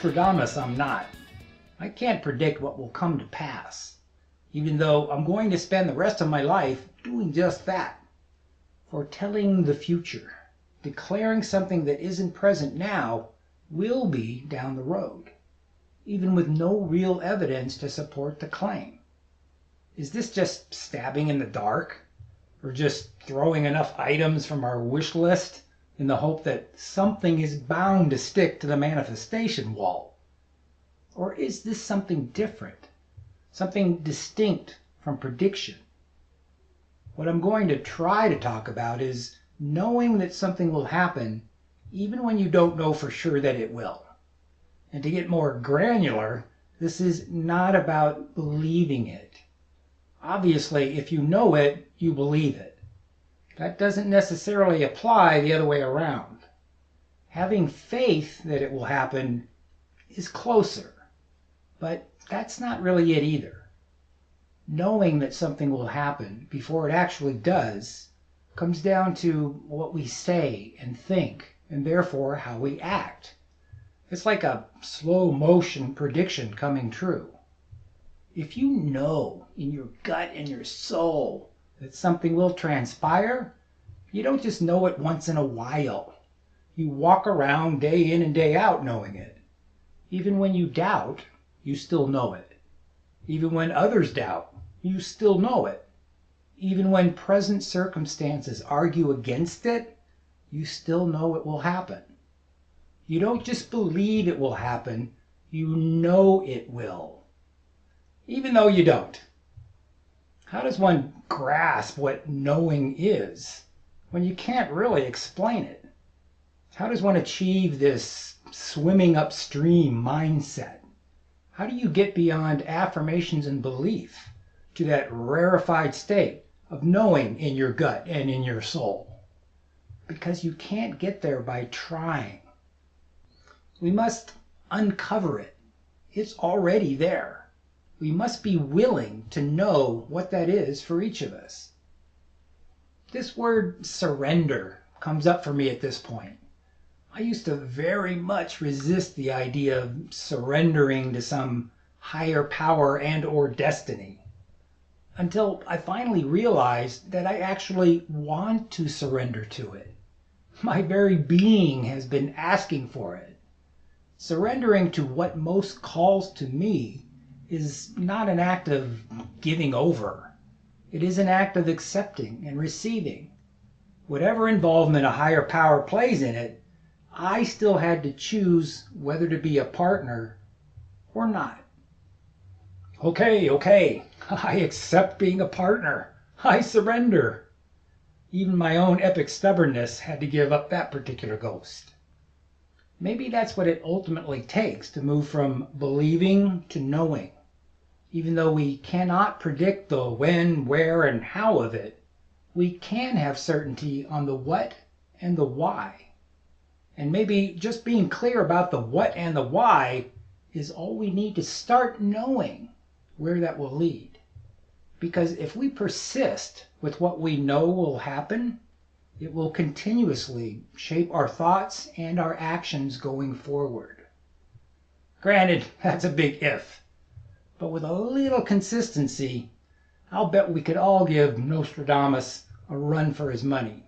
Nostradamus, I'm not. I can't predict what will come to pass, even though I'm going to spend the rest of my life doing just that. Foretelling the future, declaring something that isn't present now will be down the road, even with no real evidence to support the claim. Is this just stabbing in the dark? Or just throwing enough items from our wish list in the hope that something is bound to stick to the manifestation wall? Or is this something different, something distinct from prediction? What I'm going to try to talk about is knowing that something will happen even when you don't know for sure that it will. And to get more granular, this is not about believing it. Obviously, if you know it, you believe it. That doesn't necessarily apply the other way around. Having faith that it will happen is closer, but that's not really it either. Knowing that something will happen before it actually does comes down to what we say and think, and therefore how we act. It's like a slow motion prediction coming true. If you know in your gut and your soul that something will transpire, you don't just know it once in a while. You walk around day in and day out knowing it. Even when you doubt, you still know it. Even when others doubt, you still know it. Even when present circumstances argue against it, you still know it will happen. You don't just believe it will happen, you know it will. Even though you don't. How does one grasp what knowing is when you can't really explain it? How does one achieve this swimming upstream mindset? How do you get beyond affirmations and belief to that rarefied state of knowing in your gut and in your soul? Because you can't get there by trying. We must uncover it. It's already there. We must be willing to know what that is for each of us. This word surrender comes up for me at this point. I used to very much resist the idea of surrendering to some higher power and or destiny, until I finally realized that I actually want to surrender to it. My very being has been asking for it. Surrendering to what most calls to me is not an act of giving over. It is an act of accepting and receiving. Whatever involvement a higher power plays in it, I still had to choose whether to be a partner or not. Okay, I accept being a partner. I surrender. Even my own epic stubbornness had to give up that particular ghost. Maybe that's what it ultimately takes to move from believing to knowing. Even though we cannot predict the when, where, and how of it, we can have certainty on the what and the why. And maybe just being clear about the what and the why is all we need to start knowing where that will lead. Because if we persist with what we know will happen, it will continuously shape our thoughts and our actions going forward. Granted, that's a big if. But with a little consistency, I'll bet we could all give Nostradamus a run for his money.